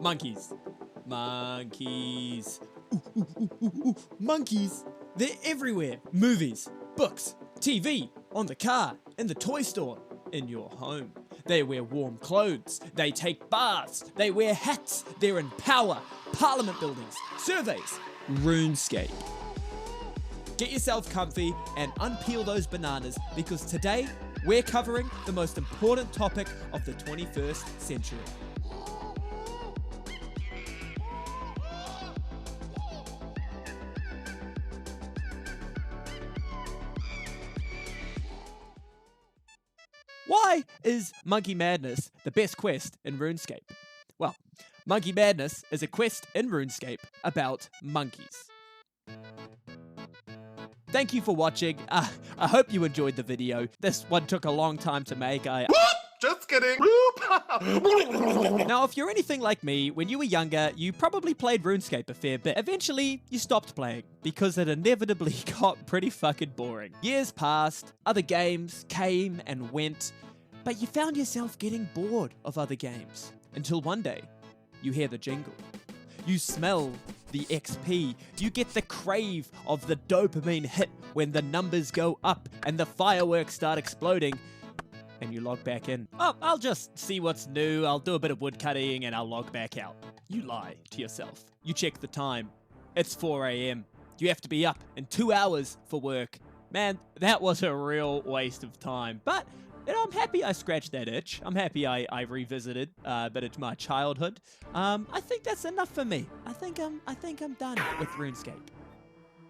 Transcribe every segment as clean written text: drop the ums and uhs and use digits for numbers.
Monkeys. Monkeys. Ooh, ooh, ooh, ooh, ooh. Monkeys. They're everywhere. Movies, books, TV, on the car, in the toy store, in your home. They wear warm clothes. They take baths. They wear hats. They're in power. Parliament buildings. Surveys. Runescape. Get yourself comfy and unpeel those bananas because today we're covering the most important topic of the 21st century. Why is Monkey Madness the best quest in Runescape? Well, Monkey Madness is a quest in Runescape about monkeys. Thank you for watching. I hope you enjoyed the video. This one took a long time to make. Just kidding. Now, if you're anything like me, when you were younger, you probably played RuneScape a fair bit. Eventually, you stopped playing because it inevitably got pretty fucking boring. Years passed, other games came and went, but you found yourself getting bored of other games. Until one day, you hear the jingle. You smell the XP. You get the crave of the dopamine hit when the numbers go up and the fireworks start exploding. And you log back in. Oh, I'll just see what's new, I'll do a bit of woodcutting, and I'll log back out. You lie to yourself. You check the time. It's 4 a.m. You have to be up in 2 hours for work. Man, that was a real waste of time. But, you know, I'm happy I scratched that itch. I'm happy I revisited a bit of my childhood. I think that's enough for me. I think I'm done with RuneScape.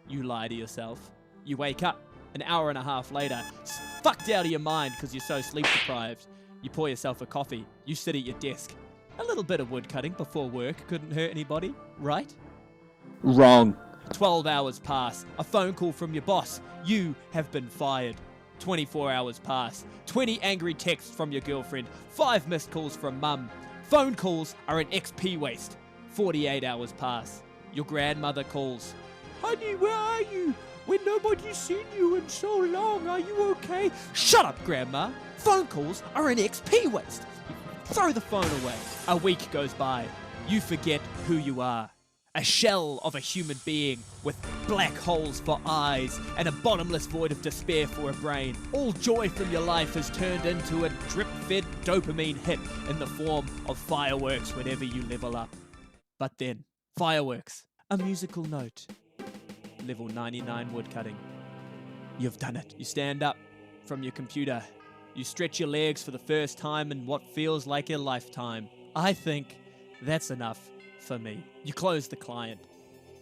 You lie to yourself. You wake up an hour and a half later, fucked out of your mind because you're so sleep deprived. You pour yourself a coffee. You sit at your desk. A little bit of wood cutting before work couldn't hurt anybody, right? Wrong. 12 hours pass. A phone call from your boss. You have been fired. 24 hours pass. 20 angry texts from your girlfriend. 5 missed calls from mum. Phone calls are an XP waste. 48 hours pass. Your grandmother calls. Honey, where are you? When nobody's seen you in so long, are you okay? Shut up, Grandma. Phone calls are an XP waste. Throw the phone away. A week goes by. You forget who you are. A shell of a human being with black holes for eyes and a bottomless void of despair for a brain. All joy from your life has turned into a drip-fed dopamine hit in the form of fireworks whenever you level up. But then, fireworks, a musical note. Level 99 woodcutting. You've done it. You stand up from your computer. You stretch your legs for the first time in what feels like a lifetime. I think that's enough for me. You close the client,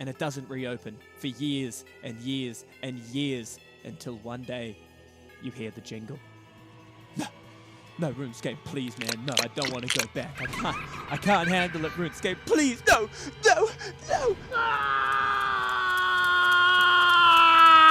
and it doesn't reopen for years and years and years until one day you hear the jingle. No, RuneScape, please, man. No, I don't want to go back. I can't handle it, RuneScape. Please, no.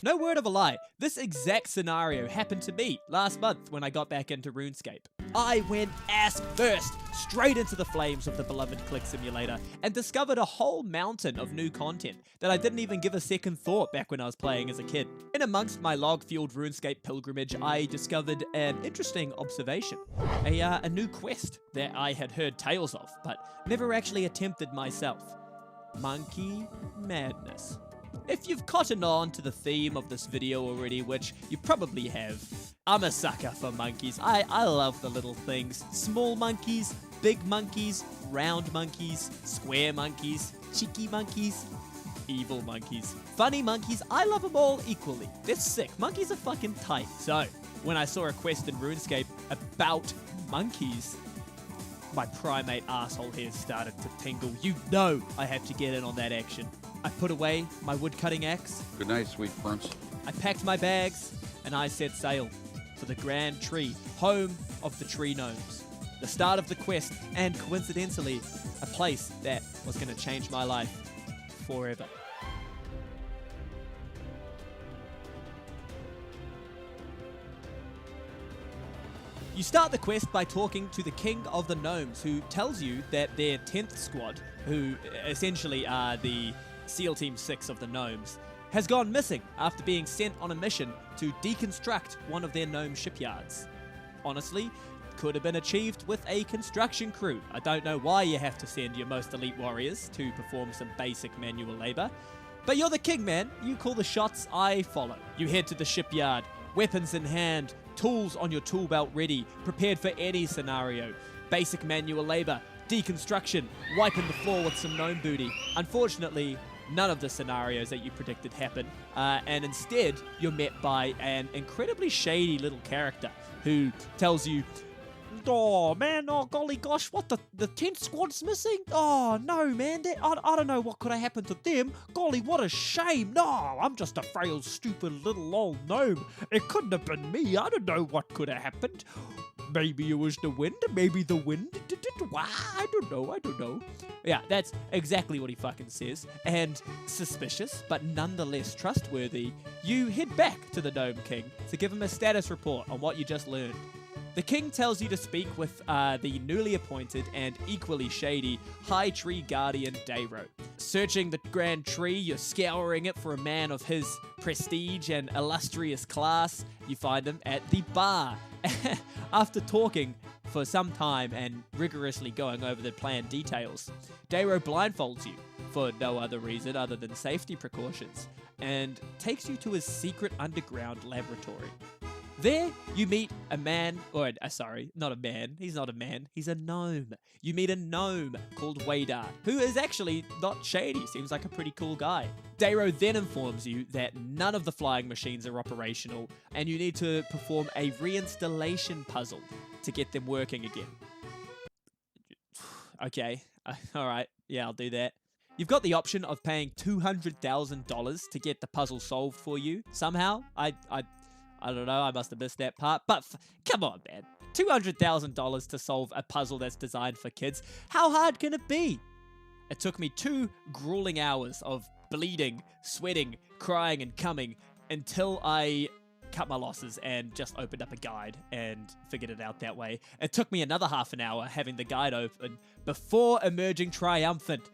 No word of a lie, this exact scenario happened to me last month when I got back into RuneScape. I went ass first, straight into the flames of the beloved Click Simulator, and discovered a whole mountain of new content that I didn't even give a second thought back when I was playing as a kid. In amongst my log-fueled RuneScape pilgrimage, I discovered an interesting observation. A new quest that I had heard tales of, but never actually attempted myself. Monkey Madness. If you've cottoned on to the theme of this video already, which you probably have, I'm a sucker for monkeys. I love the little things. Small monkeys, big monkeys, round monkeys, square monkeys, cheeky monkeys, evil monkeys, funny monkeys. I love them all equally. They're sick. Monkeys are fucking tight. So, when I saw a quest in RuneScape about monkeys, my primate asshole hairs started to tingle. You know I have to get in on that action. I put away my woodcutting axe. Good night, sweet prince. I packed my bags, and I set sail for the Grand Tree, home of the tree gnomes. The start of the quest, and coincidentally, a place that was going to change my life forever. You start the quest by talking to the King of the Gnomes, who tells you that their 10th squad, who essentially are the SEAL Team 6 of the Gnomes, has gone missing after being sent on a mission to deconstruct one of their gnome shipyards. Honestly, could have been achieved with a construction crew. I don't know why you have to send your most elite warriors to perform some basic manual labor. But you're the king, man. You call the shots, I follow. You head to the shipyard, weapons in hand, tools on your tool belt ready, prepared for any scenario. Basic manual labor, deconstruction, wiping the floor with some gnome booty. Unfortunately, none of the scenarios that you predicted happen, and instead you're met by an incredibly shady little character who tells you, "Oh man, oh golly gosh, what, the 10th squad's missing? Oh no man, I don't know what could have happened to them. Golly, what a shame. No, I'm just a frail, stupid little old gnome. It couldn't have been me. I don't know what could have happened. Maybe it was the wind, maybe the wind did it. Why? I don't know. Yeah, that's exactly what he fucking says. And suspicious, but nonetheless trustworthy, you head back to the Gnome King to give him a status report on what you just learned. The king tells you to speak with the newly appointed and equally shady High Tree Guardian Dayro. Searching the Grand Tree, you're scouring it for a man of his prestige and illustrious class. You find him at the bar. After talking for some time and rigorously going over the planned details, Dayro blindfolds you for no other reason other than safety precautions and takes you to his secret underground laboratory. There, you meet a man, or sorry, not a man. He's not a man. He's a gnome. You meet a gnome called Waydar, who is actually not shady. Seems like a pretty cool guy. Dayro then informs you that none of the flying machines are operational, and you need to perform a reinstallation puzzle to get them working again. Okay, all right, yeah, I'll do that. You've got the option of paying $200,000 to get the puzzle solved for you. Somehow, I don't know, I must have missed that part, but come on, man. $200,000 to solve a puzzle that's designed for kids. How hard can it be? It took me 2 grueling hours of bleeding, sweating, crying, and coming until I cut my losses and just opened up a guide and figured it out that way. It took me another half an hour having the guide open before emerging triumphant.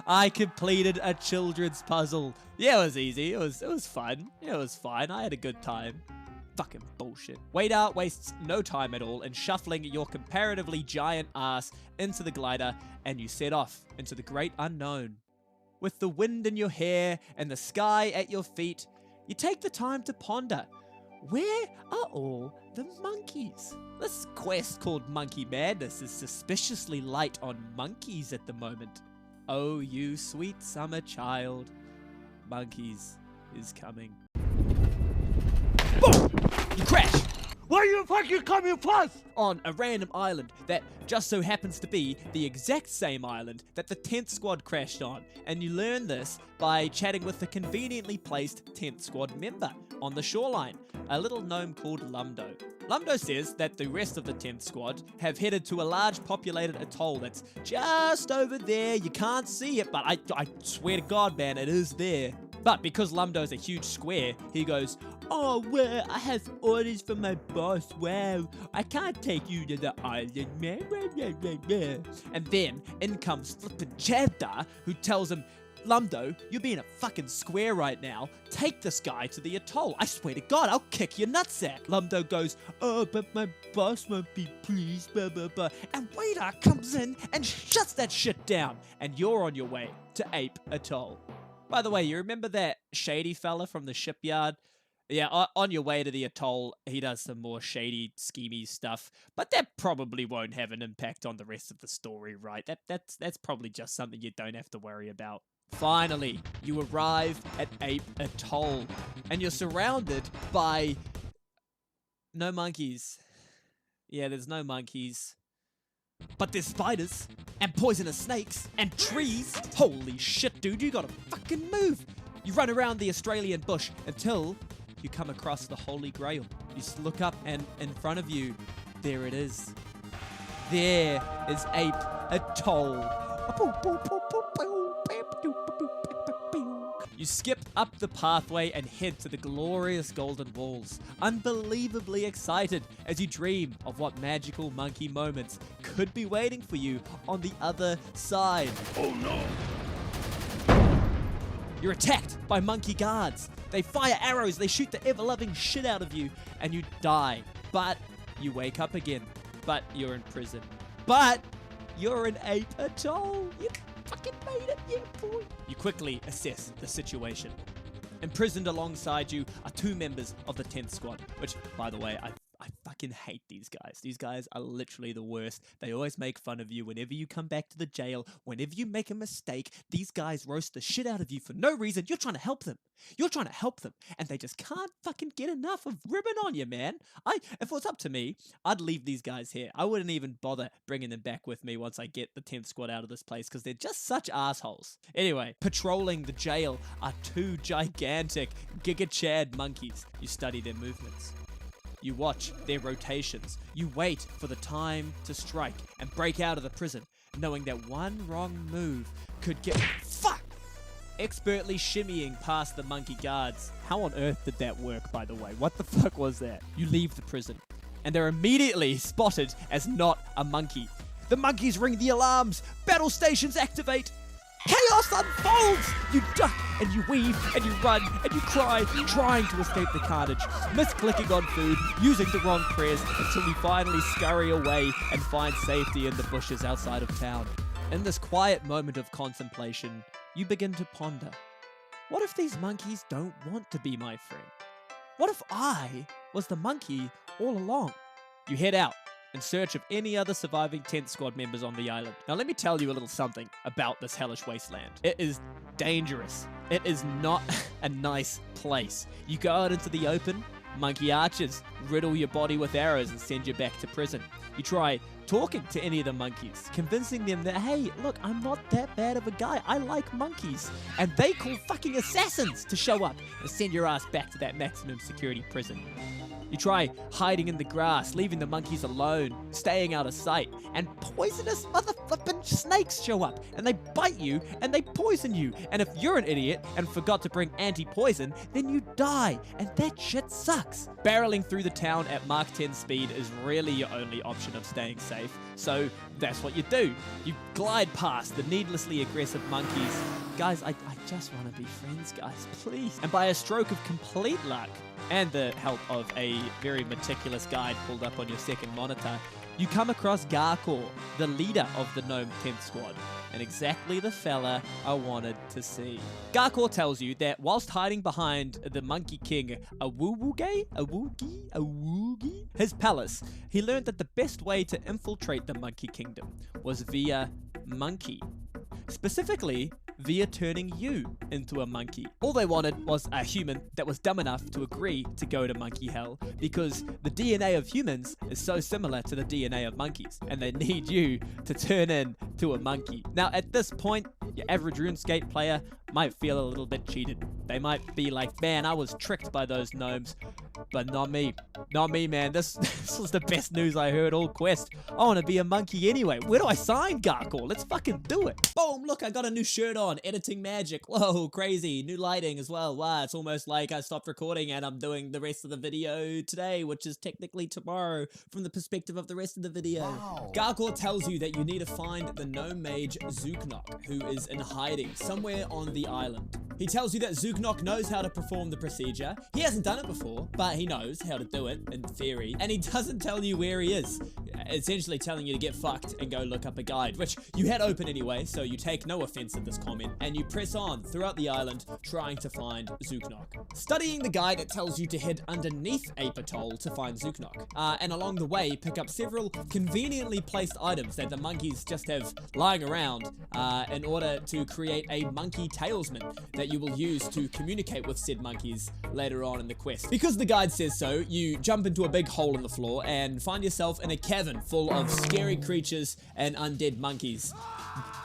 I completed a children's puzzle. Yeah, it was easy. It was fun. Yeah, it was fine. I had a good time. Fucking bullshit. Waydar wastes no time at all in shuffling your comparatively giant ass into the glider, and you set off into the great unknown. With the wind in your hair and the sky at your feet, you take the time to ponder. Where are all the monkeys? This quest called Monkey Madness is suspiciously light on monkeys at the moment. Oh, you sweet summer child, monkeys is coming. Boom! You crash! Why you fucking coming first? On a random island that just so happens to be the exact same island that the 10th squad crashed on, and you learn this by chatting with the conveniently placed 10th squad member on the shoreline, a little gnome called Lumdo. Lumdo says that the rest of the 10th squad have headed to a large populated atoll that's just over there. You can't see it, but I swear to God, man, it is there. But because Lumdo's a huge square, he goes, "Oh, well, I have orders from my boss. Wow, I can't take you to the island, man." And then in comes flippin' Jaystee, who tells him, "Lumdo, you're being a fucking square right now. Take this guy to the atoll. I swear to God, I'll kick your nutsack." Lumdo goes, "Oh, but my boss won't be pleased, blah, blah, blah." And Waydar comes in and shuts that shit down. And you're on your way to Ape Atoll. By the way, you remember that shady fella from the shipyard? Yeah, on your way to the atoll, he does some more shady, schemy stuff, but that probably won't have an impact on the rest of the story, right? That's probably just something you don't have to worry about. Finally, you arrive at Ape Atoll, and you're surrounded by no monkeys. Yeah, there's no monkeys. But there's spiders, and poisonous snakes, and trees. Holy shit, dude, you gotta fucking move. You run around the Australian bush until you come across the Holy Grail. You look up, and in front of you, there it is. There is Ape Atoll. You skip up the pathway and head to the glorious golden walls, unbelievably excited as you dream of what magical monkey moments could be waiting for you on the other side. Oh no! You're attacked by monkey guards. They fire arrows, they shoot the ever-loving shit out of you, and you die. But you wake up again. but you're in prison. But you're an ape atoll. You fucking made it, yeah, boy. You quickly assess the situation. Imprisoned alongside you are 2 members of the 10th squad, which, by the way, I fucking hate these guys. These guys are literally the worst. They always make fun of you whenever you come back to the jail. Whenever you make a mistake, these guys roast the shit out of you for no reason. You're trying to help them. You're trying to help them. And they just can't fucking get enough of ribbing on you, man. If it was up to me, I'd leave these guys here. I wouldn't even bother bringing them back with me once I get the 10th squad out of this place because they're just such assholes. Anyway, patrolling the jail are 2 gigantic Giga Chad monkeys. You study their movements. You watch their rotations. You wait for the time to strike and break out of the prison, knowing that one wrong move could get... Fuck! Expertly shimmying past the monkey guards. How on earth did that work, by the way? What the fuck was that? You leave the prison, and they're immediately spotted as not a monkey. The monkeys ring the alarms. Battle stations activate. Chaos unfolds! You duck and you weave and you run and you cry, trying to escape the carnage, misclicking on food, using the wrong prayers until you finally scurry away and find safety in the bushes outside of town. In this quiet moment of contemplation, you begin to ponder. What if these monkeys don't want to be my friend? What if I was the monkey all along? You head out in search of any other surviving 10th squad members on the island. Now let me tell you a little something about this hellish wasteland. It is dangerous. It is not a nice place. You go out into the open, monkey archers riddle your body with arrows and send you back to prison. You try talking to any of the monkeys, convincing them that, hey, look, I'm not that bad of a guy. I like monkeys. And they call fucking assassins to show up and send your ass back to that maximum security prison. You try hiding in the grass, leaving the monkeys alone, staying out of sight, and poisonous motherfucking snakes show up, and they bite you, and they poison you, and if you're an idiot and forgot to bring anti-poison, then you die, and that shit sucks. Barreling through the town at Mach 10 speed is really your only option of staying safe, so that's what you do. You glide past the needlessly aggressive monkeys. Guys, I just want to be friends, guys, please. And by a stroke of complete luck, and the help of a very meticulous guide pulled up on your second monitor, you come across Garkor, the leader of the Gnome 10th Squad, and exactly the fella I wanted to see. Garkor tells you that whilst hiding behind the Monkey King Awoogie, his palace, he learned that the best way to infiltrate the Monkey Kingdom was via monkey. Specifically, via turning you into a monkey. All they wanted was a human that was dumb enough to agree to go to monkey hell because the DNA of humans is so similar to the DNA of monkeys, and they need you to turn into a monkey. Now, at this point, your average RuneScape player might feel a little bit cheated. They might be like, man, I was tricked by those gnomes, but not me. Not me, man. This was the best news I heard all quest. I want to be a monkey anyway. Where do I sign, Garkor? Let's fucking do it. Boom, look, I got a new shirt on. Editing magic. Whoa, crazy. New lighting as well. Wow, it's almost like I stopped recording and I'm doing the rest of the video today, which is technically tomorrow from the perspective of the rest of the video. Wow. Garkor tells you that you need to find the gnome mage Zooknock, who is in hiding somewhere on the island. He tells you that Zooknock knows how to perform the procedure. He hasn't done it before, but he knows how to do it, in theory. And he doesn't tell you where he is, essentially telling you to get fucked and go look up a guide, which you had open anyway, so you take no offense at this comment, and you press on throughout the island trying to find Zooknock. Studying the guide, it tells you to head underneath Ape Atoll to find Zooknock, and along the way, pick up several conveniently placed items that the monkeys just have lying around in order to create a monkey talisman that you will use to communicate with said monkeys later on in the quest. Because the guide says so, you jump into a big hole in the floor and find yourself in a cavern full of scary creatures and undead monkeys.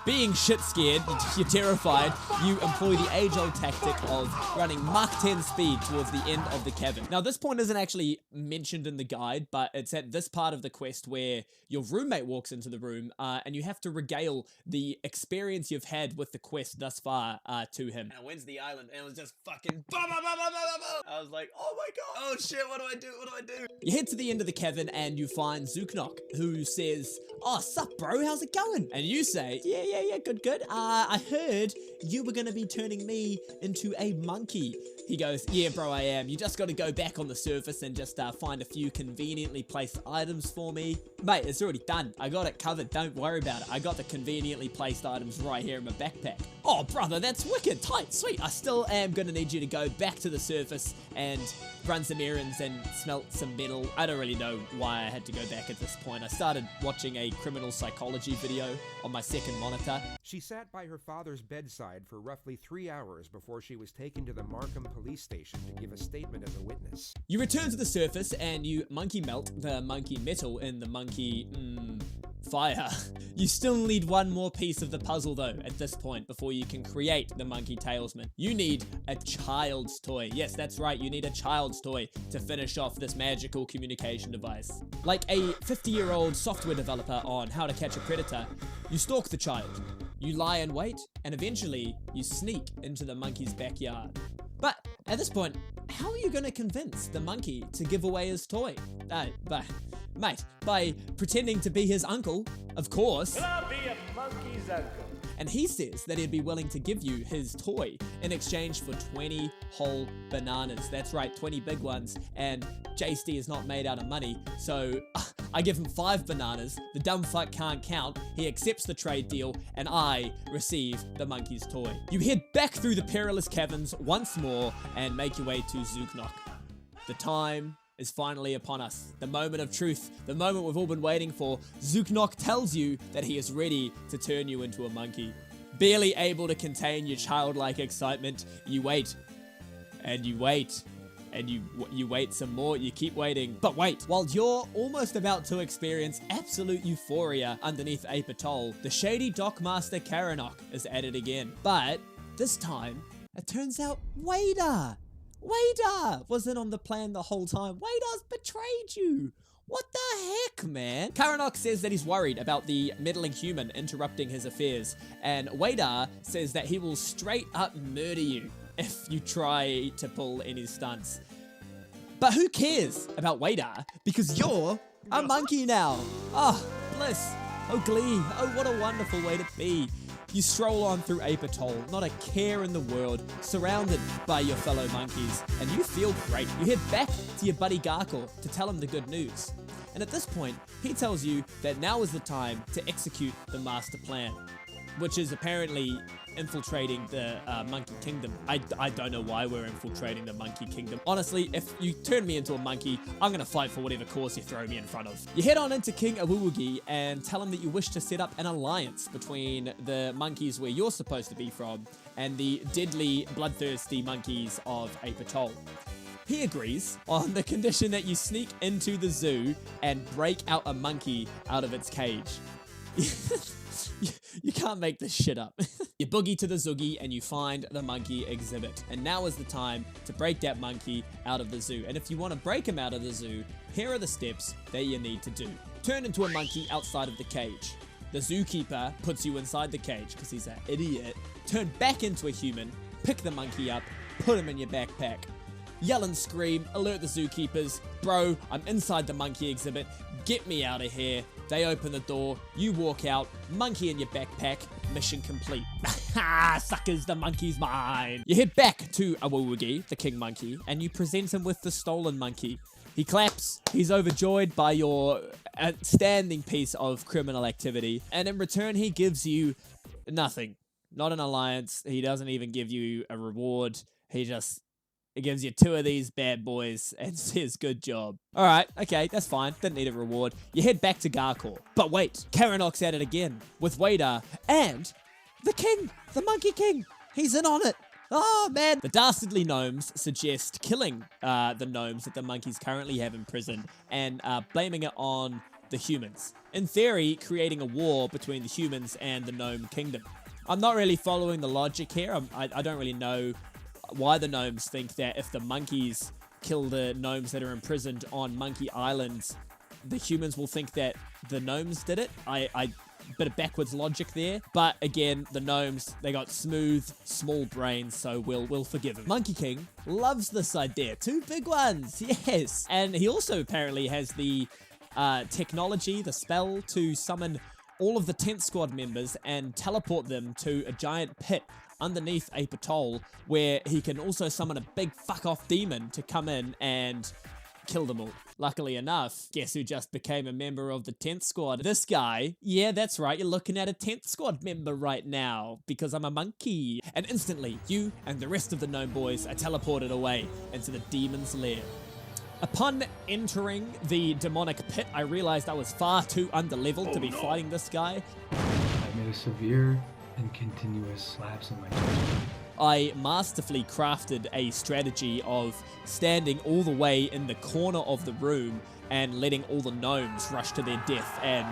Being shit scared, you're terrified, you employ the age-old tactic of running Mach 10 speed towards the end of the cavern. Now, this point isn't actually mentioned in the guide, but it's at this part of the quest where your roommate walks into the room, and you have to regale the experience you've had with the quest thus far to him. And I went to the island, and it was just fucking I was like, oh my god, oh shit, what do I do, what do I do? You head to the end of the cavern, and you find Zooknock, who says, oh, sup bro, how's it going? And you say, yeah, good. I heard you were gonna be turning me into a monkey. He goes, yeah, bro, I am. You just gotta go back on the surface and just find a few conveniently placed items for me. Mate, it's already done. I got it covered. Don't worry about it. I got the conveniently placed items right here in my backpack. Oh, brother, that's wicked. Tight. Sweet. I still am going to need you to go back to the surface and run some errands and smelt some metal. I don't really know why I had to go back at this point. I started watching a criminal psychology video on my second monitor. She sat by her father's bedside for roughly 3 hours before she was taken to the Markham police station to give a statement as a witness. You return to the surface and you monkey melt the monkey metal in the monkey fire. You still need one more piece of the puzzle though at this point before you can create the monkey talesman. You need a child's toy. Yes, that's right, you need a child's toy to finish off this magical communication device. Like a 50-year-old software developer on How to Catch a Predator, you stalk the child, you lie in wait, and eventually you sneak into the monkey's backyard. But at this point, how are you going to convince the monkey to give away his toy? Mate, by pretending to be his uncle, of course. Will I be a monkey's uncle? And he says that he'd be willing to give you his toy in exchange for 20 whole bananas. That's right, 20 big ones. And Jaystee is not made out of money, so I give him 5 bananas. The dumb fuck can't count. He accepts the trade deal, and I receive the monkey's toy. You head back through the perilous caverns once more and make your way to Zuknok. The time is finally upon us. The moment of truth, the moment we've all been waiting for. Zuknok tells you that he is ready to turn you into a monkey. Barely able to contain your childlike excitement, you wait, and you wait, and you wait some more, you keep waiting. But wait, while you're almost about to experience absolute euphoria underneath Ape Atoll, the shady Dockmaster Karanok is at it again. But this time, it turns out Wader wasn't on the plan the whole time. Wader's betrayed you. What the heck, man? Karanok says that he's worried about the meddling human interrupting his affairs, and Wader says that he will straight up murder you if you try to pull any stunts. But who cares about Wader? Because you're a monkey now. Oh, bliss. Oh, glee. Oh, what a wonderful way to be. You stroll on through Ape Atoll, not a care in the world, surrounded by your fellow monkeys, and you feel great. You head back to your buddy Garkor to tell him the good news. And at this point, he tells you that now is the time to execute the master plan, which is apparently infiltrating the Monkey Kingdom. I don't know why we're infiltrating the Monkey Kingdom. Honestly, if you turn me into a monkey, I'm gonna fight for whatever cause you throw me in front of. You head on into King Awuwugi and tell him that you wish to set up an alliance between the monkeys where you're supposed to be from and the deadly, bloodthirsty monkeys of Ape Atoll. He agrees on the condition that you sneak into the zoo and break out a monkey out of its cage. You can't make this shit up. You boogie to the Zoogie and you find the monkey exhibit. And now is the time to break that monkey out of the zoo. And if you want to break him out of the zoo, here are the steps that you need to do. Turn into a monkey outside of the cage. The zookeeper puts you inside the cage because he's an idiot. Turn back into a human, pick the monkey up, put him in your backpack. Yell and scream, alert the zookeepers. Bro, I'm inside the monkey exhibit. Get me out of here. They open the door. You walk out. Monkey in your backpack. Mission complete. Ha! Suckers, the monkey's mine. You head back to Awuwugi, the king monkey, and you present him with the stolen monkey. He claps. He's overjoyed by your outstanding piece of criminal activity. And in return, he gives you nothing. Not an alliance. He doesn't even give you a reward. He gives you 2 of these bad boys and says, good job. All right, okay, that's fine. Didn't need a reward. You head back to Garkor. But wait, Karanok's at it again with Wader and the king, the Monkey King. He's in on it. Oh, man. The dastardly gnomes suggest killing the gnomes that the monkeys currently have imprisoned and blaming it on the humans. In theory, creating a war between the humans and the gnome kingdom. I'm not really following the logic here. I don't really know why the gnomes think that if the monkeys kill the gnomes that are imprisoned on Monkey Island, the humans will think that the gnomes did it. Bit of backwards logic there. But again, the gnomes, they got smooth, small brains, so we'll forgive him. Monkey King loves this idea. 2 big ones, yes. And he also apparently has the technology, the spell to summon all of the tent squad members and teleport them to a giant pit underneath Ape Atoll, where he can also summon a big fuck-off demon to come in and kill them all. Luckily enough, guess who just became a member of the 10th squad? This guy. Yeah, that's right, you're looking at a 10th squad member right now, because I'm a monkey. And instantly, you and the rest of the gnome boys are teleported away into the demon's lair. Upon entering the demonic pit, I realized I was far too underleveled to be fighting this guy. I made a severe and continuous lapse in my judgment. I masterfully crafted a strategy of standing all the way in the corner of the room and letting all the gnomes rush to their death and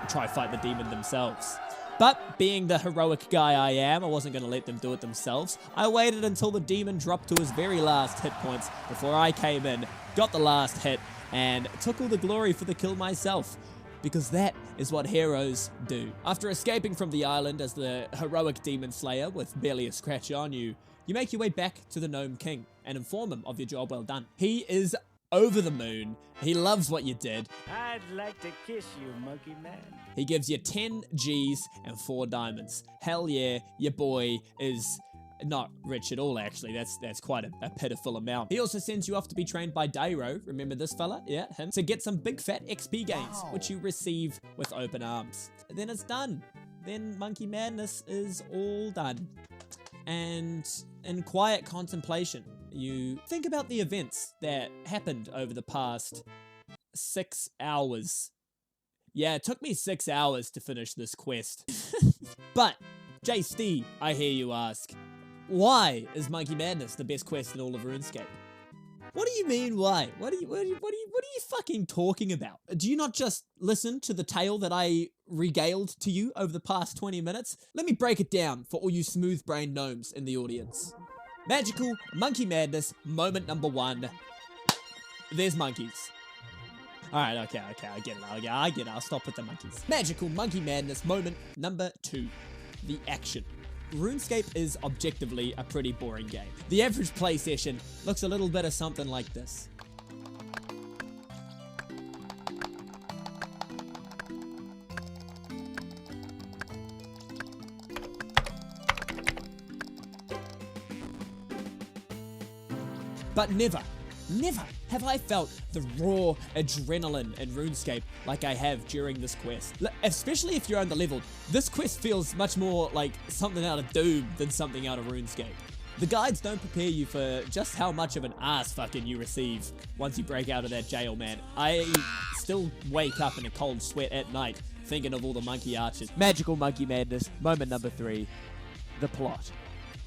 try fight the demon themselves. But being the heroic guy I am, I wasn't going to let them do it themselves. I waited until the demon dropped to his very last hit points before I came in, got the last hit, and took all the glory for the kill myself. Because that is what heroes do. After escaping from the island as the heroic demon slayer with barely a scratch on you, you make your way back to the Gnome King and inform him of your job well done. He is over the moon. He loves what you did. I'd like to kiss you, monkey man. He gives you 10 G's and 4 diamonds. Hell yeah, your boy is not rich at all, actually. That's quite a pitiful amount. He also sends you off to be trained by Dairo. Remember this fella? Yeah, him. To get some big fat XP gains, which you receive with open arms. And then it's done. Then Monkey Madness is all done. And in quiet contemplation, you think about the events that happened over the past 6 hours. Yeah, it took me 6 hours to finish this quest. But, Jaystee, I hear you ask, why is Monkey Madness the best quest in all of RuneScape? What do you mean, why? What are you fucking talking about? Do you not just listen to the tale that I regaled to you over the past 20 minutes? Let me break it down for all you smooth-brained gnomes in the audience. Magical Monkey Madness moment number 1. There's monkeys. Alright, okay, I get it. I'll stop with the monkeys. Magical Monkey Madness moment number 2. The action. RuneScape is objectively a pretty boring game. The average play session looks a little bit of something like this. But never have I felt the raw adrenaline in RuneScape like I have during this quest. Especially if you're underleveled, this quest feels much more like something out of Doom than something out of RuneScape. The guides don't prepare you for just how much of an ass fucking you receive once you break out of that jail, man. I still wake up in a cold sweat at night thinking of all the monkey archers. Magical Monkey Madness, moment number 3, the plot.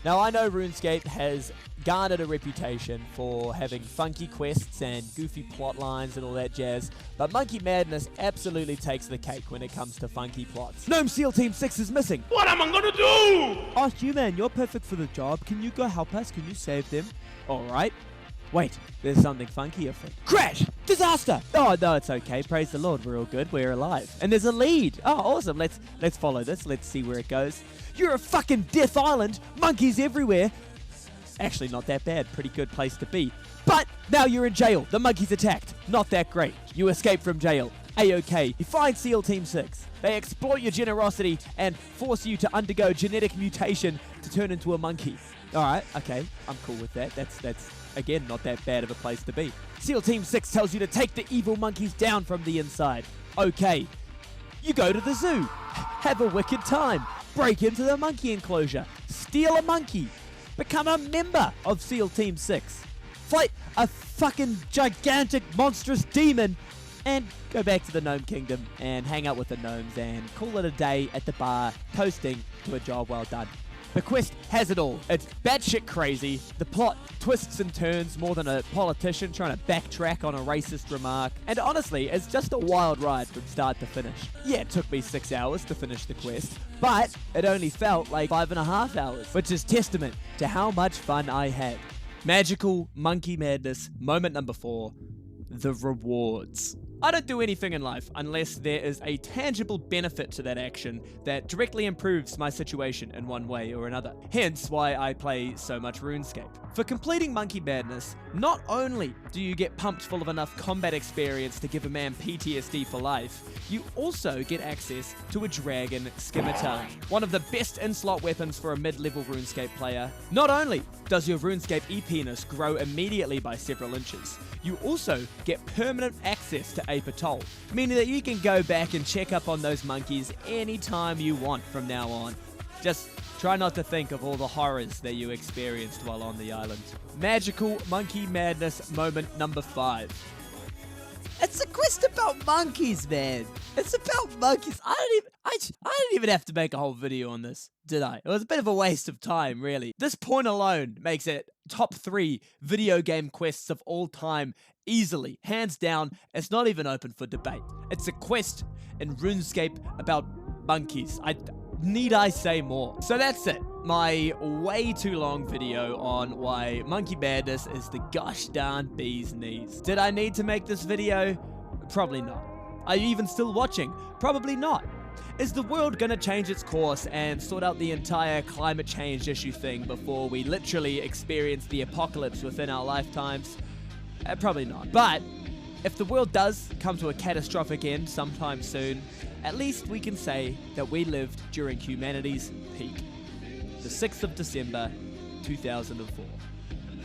Now, I know RuneScape has garnered a reputation for having funky quests and goofy plot lines and all that jazz, but Monkey Madness absolutely takes the cake when it comes to funky plots. Gnome SEAL Team 6 is missing. What am I gonna do? Oh, Human, you're perfect for the job. Can you go help us? Can you save them? Alright. Wait, there's something funky afoot. Crash! Disaster! Oh, no, it's okay. Praise the Lord. We're all good. We're alive. And there's a lead. Oh, awesome. Let's follow this. Let's see where it goes. You're a fucking Death Island. Monkeys everywhere. Actually, not that bad. Pretty good place to be. But now you're in jail. The monkeys attacked. Not that great. You escape from jail. A-okay. You find SEAL Team 6. They exploit your generosity and force you to undergo genetic mutation to turn into a monkey. Alright, okay. I'm cool with that. That's again, not that bad of a place to be. SEAL Team 6 tells you to take the evil monkeys down from the inside. Okay. You go to the zoo. Have a wicked time. Break into the monkey enclosure. Steal a monkey. Become a member of SEAL Team 6. Fight a fucking gigantic monstrous demon. And go back to the Gnome Kingdom and hang out with the gnomes and call it a day at the bar, toasting to a job well done. The quest has it all. It's batshit crazy. The plot twists and turns more than a politician trying to backtrack on a racist remark. And honestly, it's just a wild ride from start to finish. Yeah, it took me 6 hours to finish the quest, but it only felt like 5.5 hours, which is testament to how much fun I had. Magical Monkey Madness, moment number 4, the rewards. I don't do anything in life unless there is a tangible benefit to that action that directly improves my situation in one way or another. Hence why I play so much Runescape. For completing Monkey Madness, not only do you get pumped full of enough combat experience to give a man PTSD for life, you also get access to a dragon scimitar, one of the best in-slot weapons for a mid-level Runescape player. Not only does your Runescape e-penis grow immediately by several inches, you also get permanent access to Ape Atoll, meaning that you can go back and check up on those monkeys anytime you want from now on. Just try not to think of all the horrors that you experienced while on the island. Magical Monkey Madness moment number 5. It's a quest about monkeys, man. It's about monkeys. I didn't even have to make a whole video on this, did I? It was a bit of a waste of time, really. This point alone makes it top 3 video game quests of all time, easily. Hands down, it's not even open for debate. It's a quest in RuneScape about monkeys. Need I say more? So that's it. My way too long video on why Monkey Madness is the gosh darn bee's knees. Did I need to make this video? Probably not. Are you even still watching? Probably not. Is the world gonna change its course and sort out the entire climate change issue thing before we literally experience the apocalypse within our lifetimes? Probably not. But if the world does come to a catastrophic end sometime soon, at least we can say that we lived during humanity's peak. The 6th of December, 2004.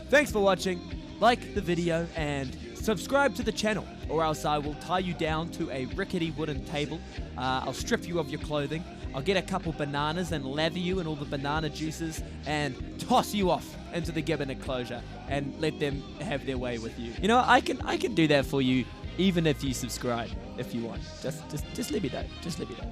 Thanks for watching. Like the video and subscribe to the channel, or else I will tie you down to a rickety wooden table. I'll strip you of your clothing. I'll get a couple bananas and lather you in all the banana juices and toss you off into the gibbon enclosure and let them have their way with you. You know, I can do that for you even if you subscribe if you want. Just let me know. Just let me know.